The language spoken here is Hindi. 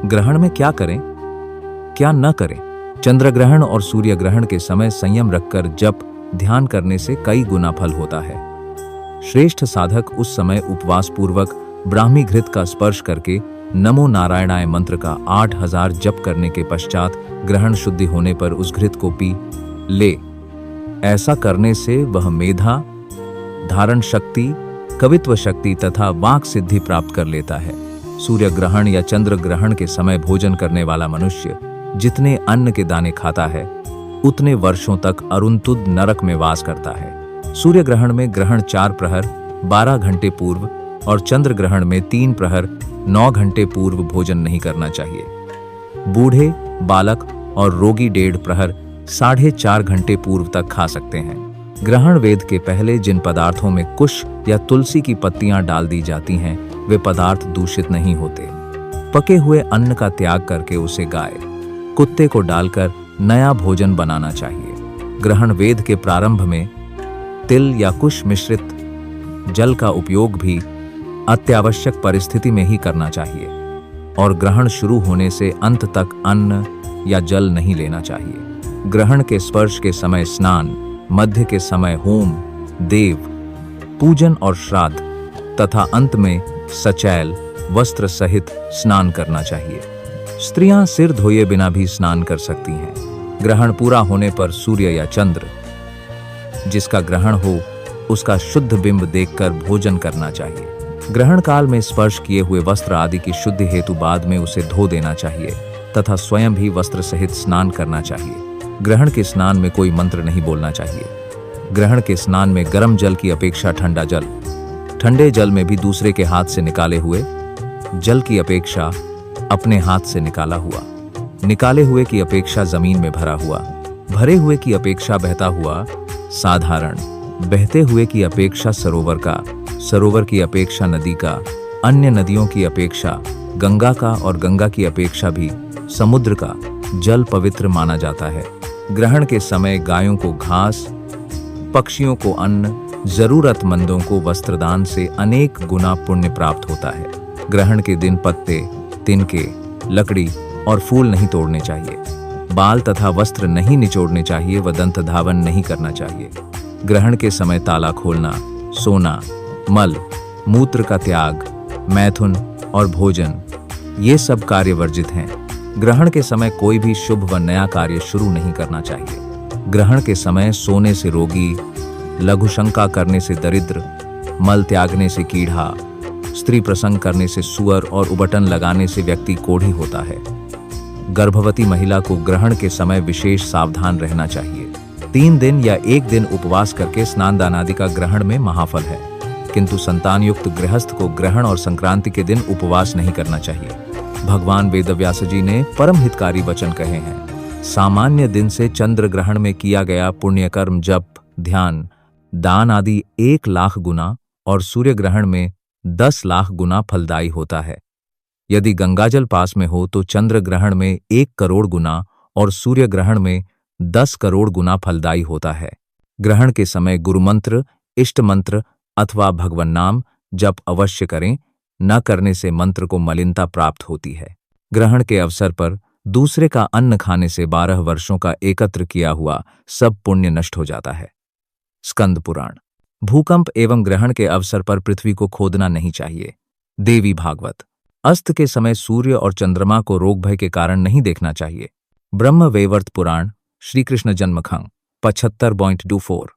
ग्रहण में क्या करें, क्या न करें? चंद्र ग्रहण और सूर्य ग्रहण के समय संयम रखकर जप ध्यान करने से कई गुना फल होता है। श्रेष्ठ साधक उस समय उपवास पूर्वक ब्राह्मी घृत का स्पर्श करके नमो नारायणाय मंत्र का 8000 जप करने के पश्चात ग्रहण शुद्धि होने पर उस घृत को पी ले। ऐसा करने से वह मेधा, धारण शक्ति, कवित्व शक्ति तथा वाक सिद्धि प्राप्त कर लेता है। सूर्य ग्रहण या चंद्र ग्रहण के समय भोजन करने वाला मनुष्य जितने अन्न के दाने खाता है उतने वर्षों तक अरुणतुद नरक में वास करता है। सूर्य ग्रहण में ग्रहण 4 प्रहर 12 घंटे पूर्व और चंद्र ग्रहण में 3 प्रहर 9 घंटे पूर्व भोजन नहीं करना चाहिए। बूढ़े, बालक और रोगी 1.5 प्रहर 4.5 घंटे पूर्व तक खा सकते हैं। ग्रहण वेद के पहले जिन पदार्थों में कुश या तुलसी की पत्तियां डाल दी जाती हैं वे पदार्थ दूषित नहीं होते। पके हुए अन्न का त्याग करके उसे गाय, कुत्ते को डालकर नया भोजन बनाना चाहिए। ग्रहण वेद के प्रारंभ में तिल या कुश मिश्रित जल का उपयोग भी अत्यावश्यक परिस्थिति में ही करना चाहिए और ग्रहण शुरू होने से अंत तक अन्न या जल नहीं लेना चाहिए। ग्रहण के स्पर्श के समय स्नान, मध्य के समय होम, देव पूजन और श्राद्ध तथा अंत में सचैल वस्त्र सहित स्नान करना चाहिए। स्त्रियां सिर धोए बिना भी स्नान कर सकती हैं। ग्रहण पूरा होने पर सूर्य या चंद्र जिसका ग्रहण हो उसका शुद्ध बिंब देखकर भोजन करना चाहिए। ग्रहण काल में स्पर्श किए हुए वस्त्र आदि की शुद्धि हेतु बाद में उसे धो देना चाहिए तथा स्वयं भी वस्त्र सहित स्नान करना चाहिए। ग्रहण के स्नान में कोई मंत्र नहीं बोलना चाहिए। ग्रहण के स्नान में गर्म जल की अपेक्षा ठंडा जल, ठंडे जल में भी दूसरे के हाथ से निकाले हुए जल की अपेक्षा अपने हाथ से निकाला हुआ, निकाले हुए की अपेक्षा जमीन में भरा हुआ, भरे हुए की अपेक्षा बहता हुआ, साधारण बहते हुए की अपेक्षा सरोवर का, सरोवर की अपेक्षा नदी का, अन्य नदियों की अपेक्षा गंगा का और गंगा की अपेक्षा भी समुद्र का जल पवित्र माना जाता है। ग्रहण के समय गायों को घास, पक्षियों को अन्न, जरूरतमंदों को वस्त्रदान से अनेक गुना पुण्य प्राप्त होता है। ग्रहण के दिन पत्ते, तिनके, लकड़ी और फूल नहीं तोड़ने चाहिए। बाल तथा वस्त्र नहीं निचोड़ने चाहिए व दंत धावन नहीं करना चाहिए। ग्रहण के समय ताला खोलना, सोना, मल, मूत्र का त्याग, मैथुन और भोजन ये सब कार्य वर्जित हैं। ग्रहण के समय कोई भी शुभ व नया कार्य शुरू नहीं करना चाहिए। ग्रहण के समय सोने से रोगी, लघुशंका करने से दरिद्र, मल त्यागने से कीड़ा, स्त्री प्रसंग करने से सुअर और उबटन लगाने से व्यक्ति कोढ़ी होता है। गर्भवती महिला को ग्रहण के समय विशेष सावधान रहना चाहिए। 3 दिन या 1 दिन उपवास करके स्नान दान आदि का ग्रहण में महाफल है, किंतु संतान युक्त गृहस्थ को ग्रहण और संक्रांति के दिन उपवास नहीं करना चाहिए। भगवान वेदव्यास जी ने परम हितकारी वचन कहे हैं। सामान्य दिन से चंद्र ग्रहण में किया गया पुण्य कर्म, जप, ध्यान, दान आदि 1 लाख गुना और सूर्य ग्रहण में 10 लाख गुना फलदायी होता है। यदि गंगाजल पास में हो तो चंद्र ग्रहण में 1 करोड़ गुना और सूर्य ग्रहण में 10 करोड़ गुना फलदायी होता है। ग्रहण के समय गुरु मंत्र, इष्ट मंत्र अथवा भगवन नाम जप अवश्य करें। न करने से मंत्र को मलिनता प्राप्त होती है। ग्रहण के अवसर पर दूसरे का अन्न खाने से 12 वर्षों का एकत्र किया हुआ सब पुण्य नष्ट हो जाता है। स्कंद पुराण। भूकंप एवं ग्रहण के अवसर पर पृथ्वी को खोदना नहीं चाहिए। देवी भागवत। अस्त के समय सूर्य और चंद्रमा को रोग भय के कारण नहीं देखना चाहिए। ब्रह्म वैवर्त पुराण। श्री कृष्ण जन्मखंड 75.24।